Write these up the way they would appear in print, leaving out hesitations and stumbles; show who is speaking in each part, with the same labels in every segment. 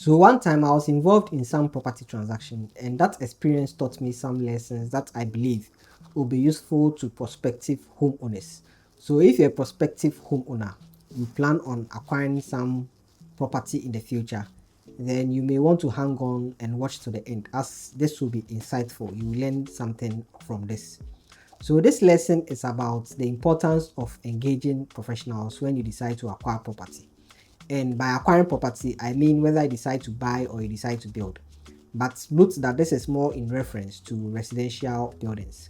Speaker 1: So one time I was involved in some property transaction, and that experience taught me some lessons that I believe will be useful to prospective homeowners. So if you're a prospective homeowner, you plan on acquiring some property in the future, then you may want to hang on and watch to the end, as this will be insightful. You will learn something from this. So this lesson is about the importance of engaging professionals when you decide to acquire property. And by acquiring property, I mean whether you decide to buy or you decide to build. But note that this is more in reference to residential buildings.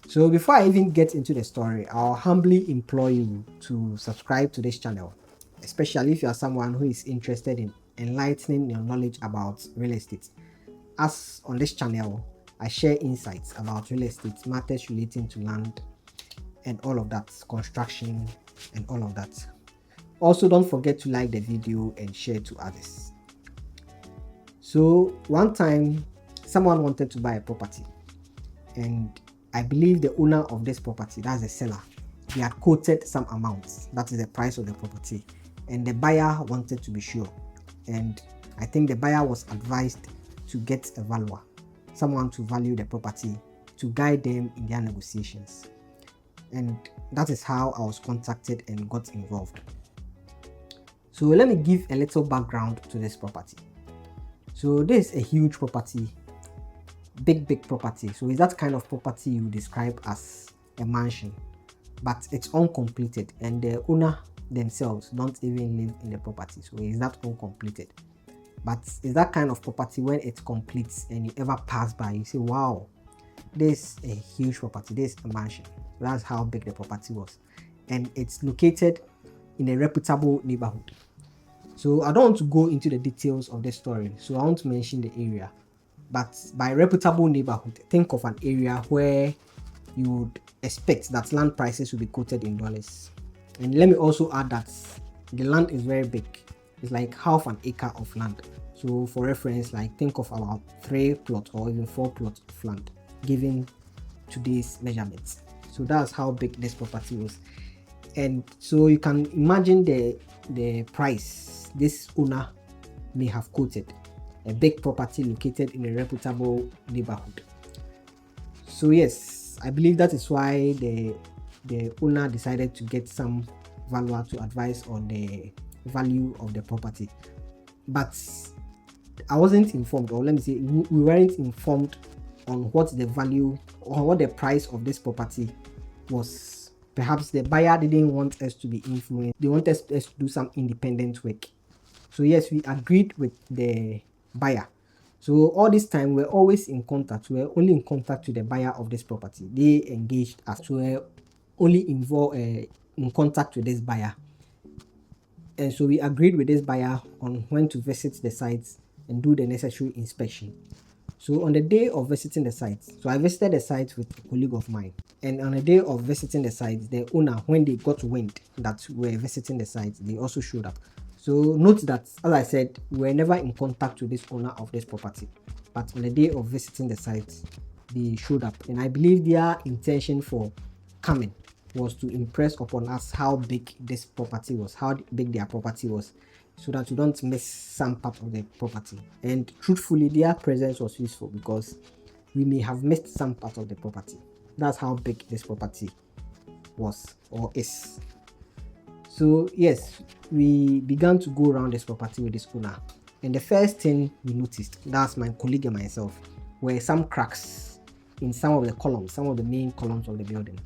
Speaker 1: So before I even get into the story, I'll humbly implore you to subscribe to this channel, especially if you are someone who is interested in enlightening your knowledge about real estate. As on this channel, I share insights about real estate, matters relating to land and all of that, construction and all of that. Also, don't forget to like the video and share to others. So one time, someone wanted to buy a property, and I believe the owner of this property, that's the seller, he had quoted some amounts, that is the price of the property, and the buyer wanted to be sure. And I think the buyer was advised to get a valuer, someone to value the property, to guide them in their negotiations. And that is how I was contacted and got involved. So let me give a little background to this property. So this is a huge property, big property. So it's that kind of property you describe as a mansion, but it's uncompleted, and the owner themselves don't even live in the property. So it's that uncompleted, but it's that kind of property when it completes and you ever pass by, you say, wow, this is a huge property, this is a mansion. That's how big the property was, and it's located in a reputable neighborhood. So I don't want to go into the details of the story, so I won't mention the area. But by reputable neighborhood, think of an area where you would expect that land prices will be quoted in dollars. And let me also add that the land is very big. It's like half an acre of land. So for reference, like think of about 3 plots or even 4 plots of land given today's measurements. So that's how big this property was. And so you can imagine the price this owner may have quoted. A big property located in a reputable neighborhood. So yes, I believe that is why the owner decided to get some valuer to advise on the value of the property. But I wasn't informed, or let me say we weren't informed on what the value or what the price of this property was. Perhaps the buyer didn't want us to be influenced. They wanted us to do some independent work. So yes, we agreed with the buyer. So all this time we're always in contact. We're only in contact with the buyer of this property. They engaged us. So we're only involved in contact with this buyer. And so we agreed with this buyer on when to visit the sites and do the necessary inspection. So on the day of visiting the site, so I visited the site with a colleague of mine. And on the day of visiting the site, the owner, when they got wind that we're visiting the site, they also showed up. So note that, as I said, we're never in contact with this owner of this property. But on the day of visiting the site, they showed up. And I believe their intention for coming was to impress upon us how big this property was, how big their property was, so that we don't miss some part of the property. And truthfully, their presence was useful because we may have missed some part of the property. That's how big this property was or is. So yes, we began to go around this property with this owner, and the first thing we noticed, that's my colleague and myself, were some cracks in some of the columns, some of the main columns of the building.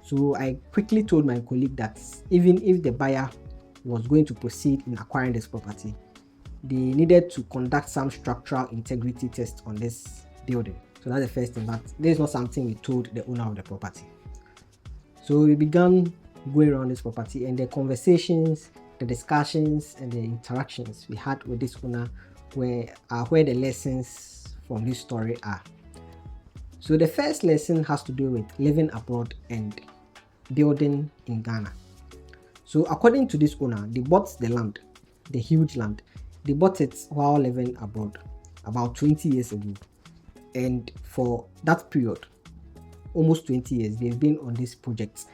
Speaker 1: So I quickly told my colleague that even if the buyer was going to proceed in acquiring this property, they needed to conduct some structural integrity tests on this building. So that's the first thing, but this is not something we told the owner of the property. So we began going around this property, and the conversations, the discussions, and the interactions we had with this owner are where the lessons from this story are. So the first lesson has to do with living abroad and building in Ghana. So according to this owner, they bought the land, the huge land. They bought it while living abroad about 20 years ago. And for that period, almost 20 years, they've been on this project.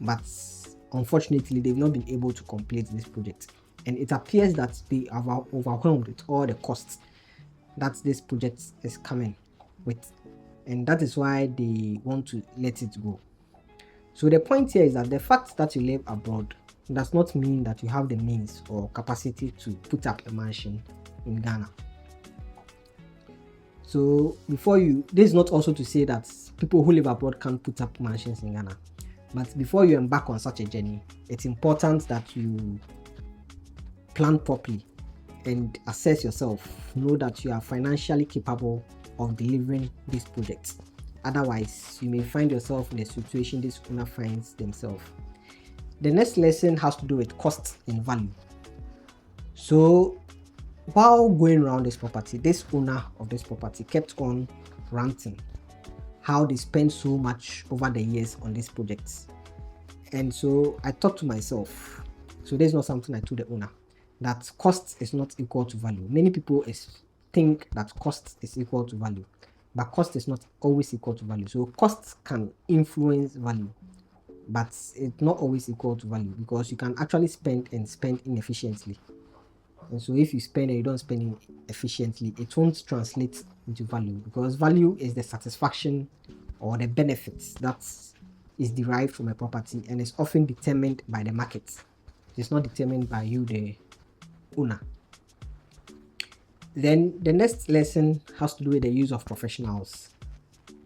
Speaker 1: But unfortunately, they've not been able to complete this project. and it appears that they are overwhelmed with all the costs that this project is coming with, and that is why they want to let it go. So the point here is that the fact that you live abroad does not mean that you have the means or capacity to put up a mansion in Ghana. So this is not also to say that people who live abroad can't put up mansions in Ghana, but before you embark on such a journey, it's important that you plan properly and assess yourself. Know that you are financially capable of delivering this project. Otherwise, you may find yourself in a situation this owner finds themselves. The next lesson has to do with cost and value. So while going around this property, this owner of this property kept on ranting how they spent so much over the years on this project. And so I thought to myself, so there's not something I told the owner, that cost is not equal to value. Many people think that cost is equal to value, but cost is not always equal to value. So cost can influence value, but it's not always equal to value, because you can actually spend inefficiently. And so if you spend and you don't spend it efficiently, it won't translate into value, because value is the satisfaction or the benefits that is derived from a property, and is often determined by the market. It's not determined by you, the owner. Then the next lesson has to do with the use of professionals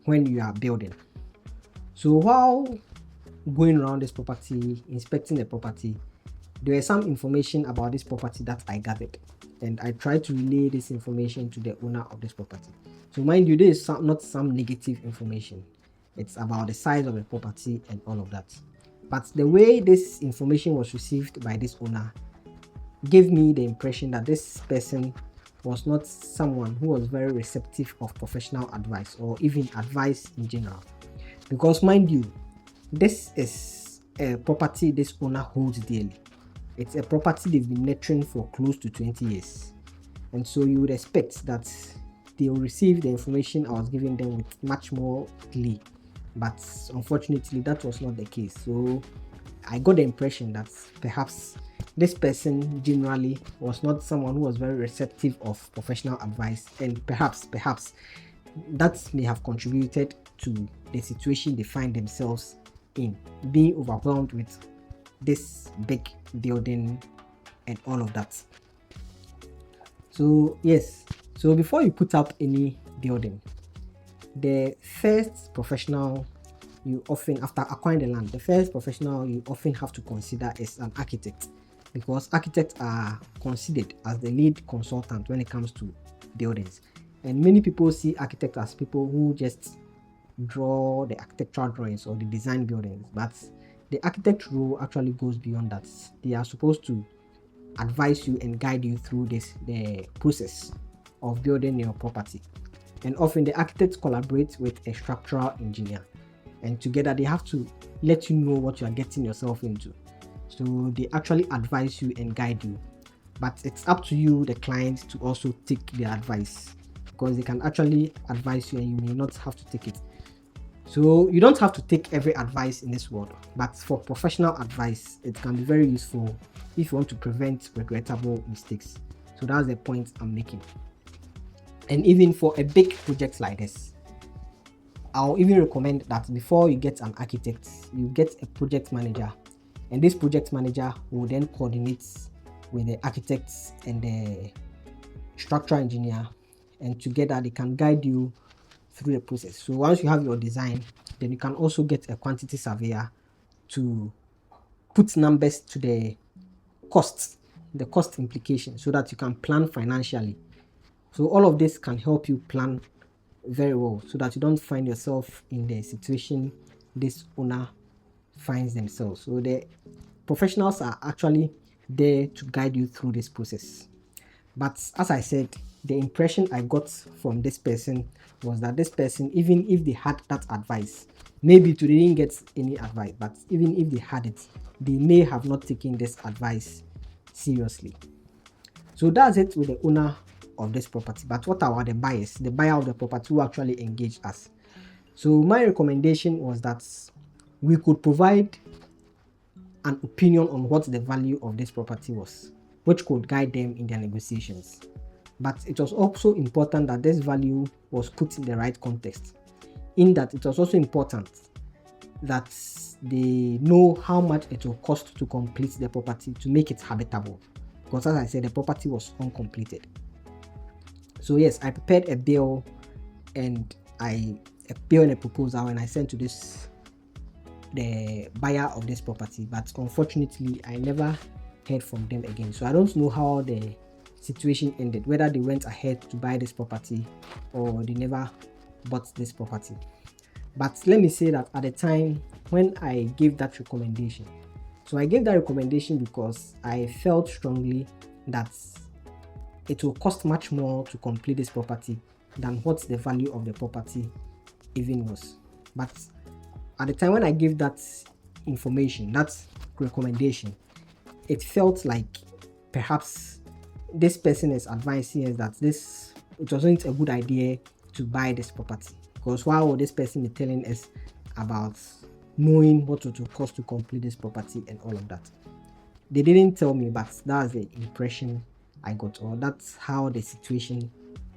Speaker 1: when you are building. So while going around this property, inspecting the property, there is some information about this property that I gathered, and I tried to relay this information to the owner of this property. So mind you, this is not some negative information. It's about the size of the property and all of that. But the way this information was received by this owner gave me the impression that this person was not someone who was very receptive of professional advice, or even advice in general. Because mind you, this is a property this owner holds dearly. It's a property they've been nurturing for close to 20 years. And so you would expect that they will receive the information I was giving them with much more glee. But unfortunately, that was not the case. So I got the impression that perhaps this person generally was not someone who was very receptive of professional advice, and perhaps that may have contributed to the situation they find themselves in, being overwhelmed with this big building and all of that. So yes, so before you put up any building, the first professional you often, after acquiring the land, the first professional you often have to consider is an architect, because architects are considered as the lead consultant when it comes to buildings. And many people see architects as people who just draw the architectural drawings or the design buildings, but the architect role actually goes beyond that. They are supposed to advise you and guide you through the process of building your property. And often the architects collaborate with a structural engineer, and together they have to let you know what you are getting yourself into. So they actually advise you and guide you, but it's up to you, the client, to also take their advice, because they can actually advise you and you may not have to take it. So you don't have to take every advice in this world, but for professional advice, it can be very useful if you want to prevent regrettable mistakes. So that's the point I'm making. And even for a big project like this, I'll even recommend that before you get an architect, you get a project manager, and this project manager will then coordinate with the architects and the structural engineer, and together they can guide you through the process. So once you have your design, then you can also get a quantity surveyor to put numbers to the cost implication, so that you can plan financially. So all of this can help you plan very well, so that you don't find yourself in the situation this owner finds themselves. So the professionals are actually there to guide you through this process. But as I said, the impression I got from this person was that this person, even if they had that advice, maybe they didn't get any advice, but even if they had it, they may have not taken this advice seriously. So that's it with the owner of this property. But what about the buyers, the buyer of the property who actually engaged us? So my recommendation was that we could provide an opinion on what the value of this property was, which could guide them in their negotiations. But it was also important that this value was put in the right context, in that it was also important that they know how much it will cost to complete the property to make it habitable, because as I said, the property was uncompleted. So yes, I prepared a bill and a bill and a proposal, and I sent to the buyer of this property, but unfortunately I never heard from them again. So I don't know how the situation ended, whether they went ahead to buy this property or they never bought this property. But let me say that at the time when I gave that recommendation, so I gave that recommendation because I felt strongly that it will cost much more to complete this property than what the value of the property even was. But at the time when I gave that information, that recommendation, it felt like perhaps this person is advising us that it wasn't a good idea to buy this property, because why would this person be telling us about knowing what it will cost to complete this property and all of that? They didn't tell me, but that's the impression I got, or that's how the situation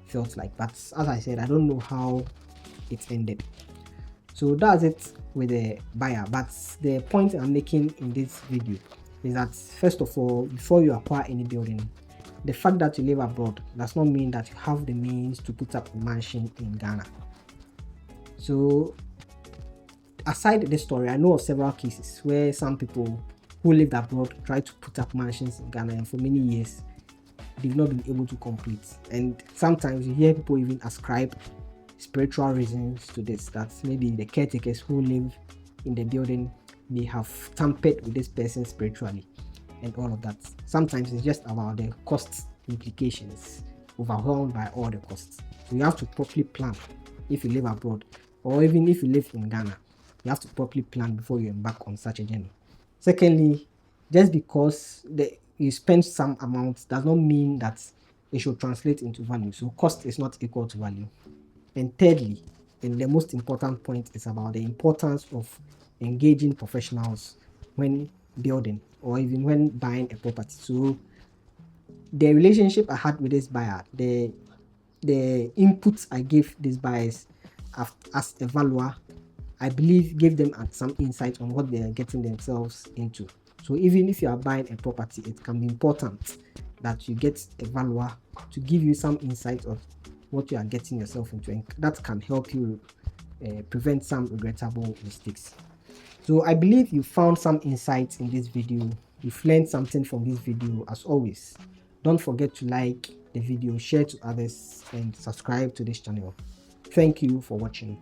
Speaker 1: felt like. But as I said, I don't know how it ended. So that's it with the buyer. But the point I'm making in this video is that, first of all, before you acquire any building, the fact that you live abroad does not mean that you have the means to put up a mansion in Ghana. So aside this story, I know of several cases where some people who lived abroad tried to put up mansions in Ghana, and for many years they've not been able to complete. And sometimes you hear people even ascribe spiritual reasons to this, that maybe the caretakers who live in the building may have tampered with this person spiritually and all of that. Sometimes it's just about the cost implications, overwhelmed by all the costs. So you have to properly plan if you live abroad, or even if you live in Ghana. You have to properly plan before you embark on such a journey. Secondly, just because you spend some amount does not mean that it should translate into value. So cost is not equal to value. And thirdly, and the most important point, is about the importance of engaging professionals when building or even when buying a property. So the relationship I had with this buyer, the inputs I gave these buyers as a valuer, I believe gave them some insight on what they are getting themselves into. So even if you are buying a property, it can be important that you get a valuer to give you some insight of what you are getting yourself into, and that can help you prevent some regrettable mistakes. So I believe you found some insights in this video. You've learned something from this video. As always, don't forget to like the video, share to others, and subscribe to this channel. Thank you for watching.